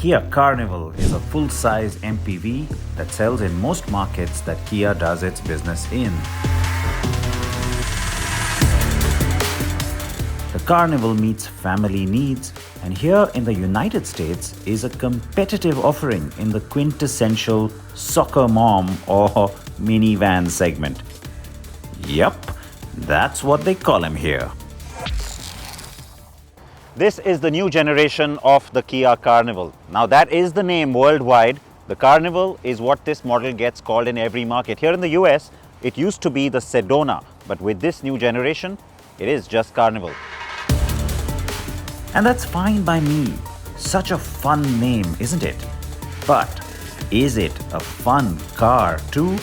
Kia Carnival is a full-size MPV that sells in most markets that Kia does its business in. The Carnival meets family needs, and here in the United States is a competitive offering in the quintessential soccer mom or minivan segment. Yup, that's what they call him here. This is the new generation of the Kia Carnival. Now that is the name worldwide. The Carnival is what this model gets called in every market. Here in the US, it used to be the Sedona, but with this new generation, it is just Carnival. And that's fine by me. Such a fun name, isn't it? But is it a fun car too?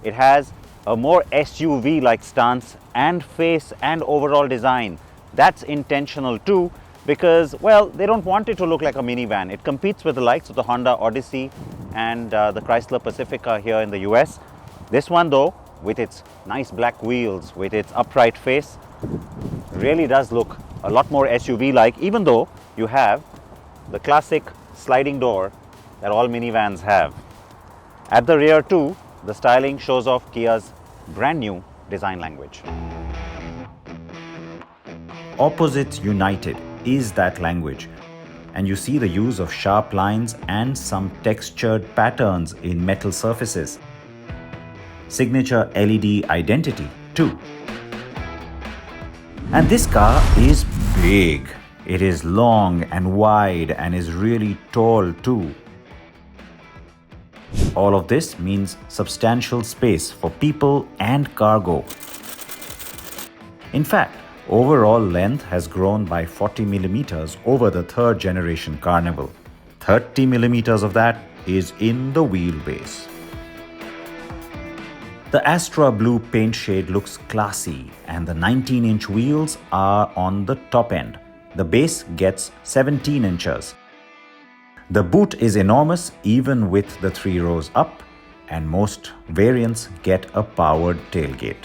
It has a more SUV-like stance and face and overall design. That's intentional too, because, well, they don't want it to look like a minivan. It competes with the likes of the Honda Odyssey and the Chrysler Pacifica here in the US. This one though, with its nice black wheels, with its upright face, really does look a lot more SUV-like, even though you have the classic sliding door that all minivans have. At the rear too, the styling shows off Kia's brand new design language. Opposites united is that language, and you see the use of sharp lines and some textured patterns in metal surfaces. Signature LED identity too. And this car is big. It is long and wide and is really tall too. All of this means substantial space for people and cargo. In fact, overall length has grown by 40 millimeters over the third generation Carnival. 30 millimeters of that is in the wheelbase. The Astra blue paint shade looks classy, and the 19-inch wheels are on the top end. The base gets 17 inches. The boot is enormous even with the 3 rows up, and most variants get a powered tailgate.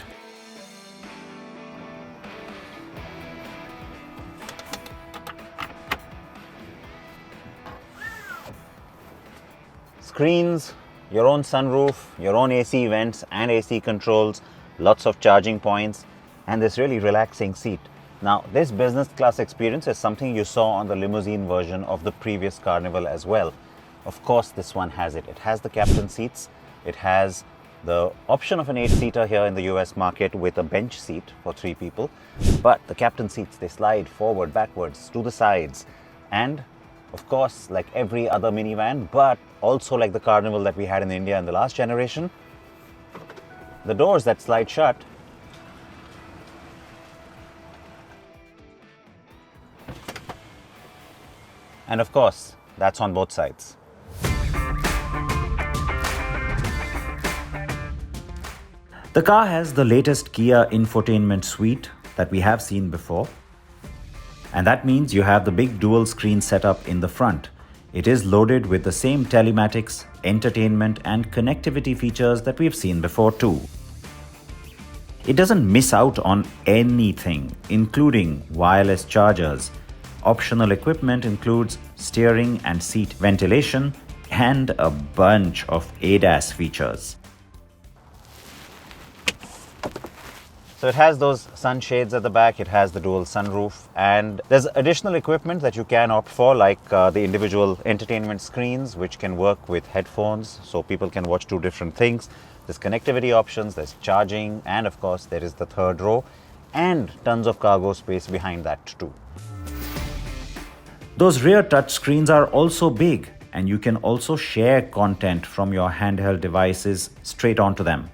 Screens, your own sunroof, your own AC vents and AC controls, lots of charging points, and this really relaxing seat. Now, this business class experience is something you saw on the limousine version of the previous Carnival as well. Of course, this one has it. It has the captain seats. It has the option of an 8-seater here in the US market with a bench seat for 3 people. But the captain seats, they slide forward, backwards, to the sides. And of course, like every other minivan, but also like the Carnival that we had in India in the last generation, the doors that slide shut and of course, that's on both sides. The car has the latest Kia infotainment suite that we have seen before. And that means you have the big dual screen setup in the front. It is loaded with the same telematics, entertainment and connectivity features that we've seen before too. It doesn't miss out on anything, including wireless chargers. Optional equipment includes steering and seat ventilation and a bunch of ADAS features. So it has those sunshades at the back, it has the dual sunroof, and there's additional equipment that you can opt for, like the individual entertainment screens, which can work with headphones, so people can watch 2 different things. There's connectivity options, there's charging, and of course there is the 3rd row, and tons of cargo space behind that too. Those rear touch screens are also big, and you can also share content from your handheld devices straight onto them.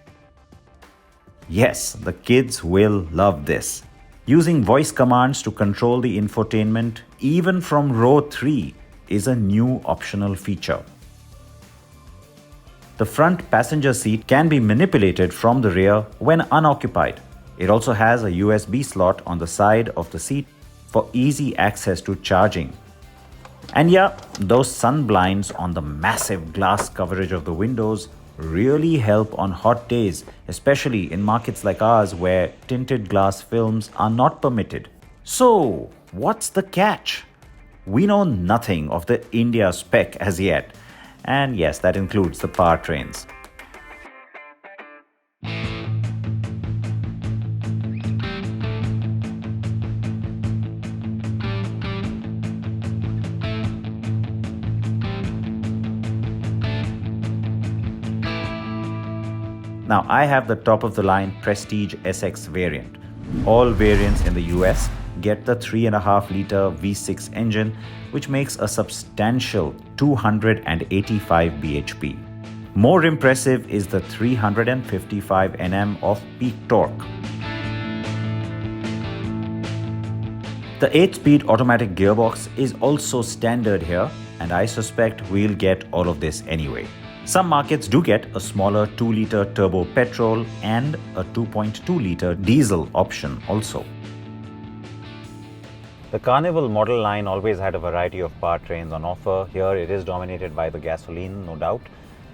Yes, the kids will love this. Using voice commands to control the infotainment, even from row 3, is a new optional feature. The front passenger seat can be manipulated from the rear when unoccupied. It also has a USB slot on the side of the seat for easy access to charging. And yeah, those sun blinds on the massive glass coverage of the windows really help on hot days, especially in markets like ours where tinted glass films are not permitted. So, what's the catch? We know nothing of the India spec as yet, and yes, that includes the powertrains. Now I have the top of the line Prestige SX variant. All variants in the US get the 3.5 litre V6 engine, which makes a substantial 285 bhp. More impressive is the 355 Nm of peak torque. The 8-speed automatic gearbox is also standard here, and I suspect we'll get all of this anyway. Some markets do get a smaller 2-litre turbo petrol and a 2.2-litre diesel option also. The Carnival model line always had a variety of powertrains on offer. Here it is dominated by the gasoline, no doubt.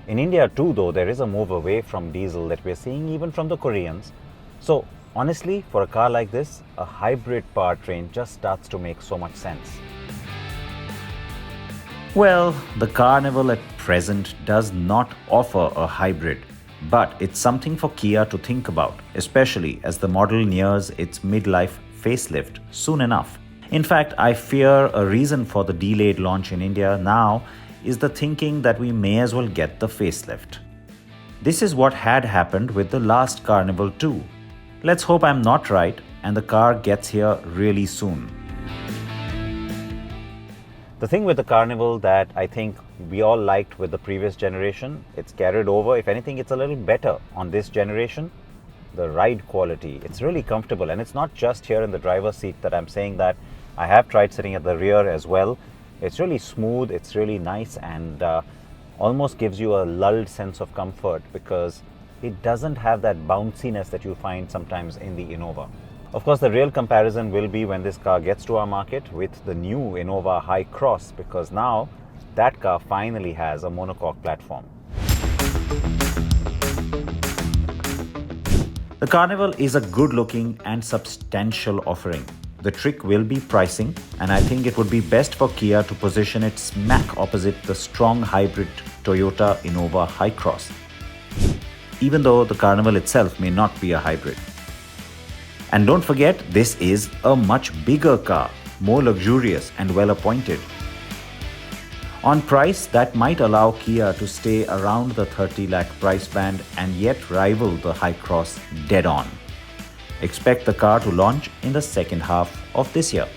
In India too, though, there is a move away from diesel that we're seeing even from the Koreans. So honestly, for a car like this, a hybrid powertrain just starts to make so much sense. Well, the Carnival at present does not offer a hybrid, but it's something for Kia to think about, especially as the model nears its midlife facelift soon enough. In fact, I fear a reason for the delayed launch in India now is the thinking that we may as well get the facelift. This is what had happened with the last Carnival too. Let's hope I'm not right and the car gets here really soon. The thing with the Carnival that I think we all liked with the previous generation, it's carried over. If anything, it's a little better on this generation. The ride quality, it's really comfortable, and it's not just here in the driver's seat that I'm saying that. I have tried sitting at the rear as well. It's really smooth, it's really nice, and almost gives you a lulled sense of comfort because it doesn't have that bounciness that you find sometimes in the Innova. Of course, the real comparison will be when this car gets to our market with the new Innova High Cross, because now that car finally has a monocoque platform. The Carnival is a good-looking and substantial offering. The trick will be pricing, and I think it would be best for Kia to position it smack opposite the strong hybrid Toyota Innova High Cross, even though the Carnival itself may not be a hybrid. And don't forget, this is a much bigger car, more luxurious and well appointed. On price, that might allow Kia to stay around the 30 lakh price band and yet rival the High Cross dead on. Expect the car to launch in the second half of this year.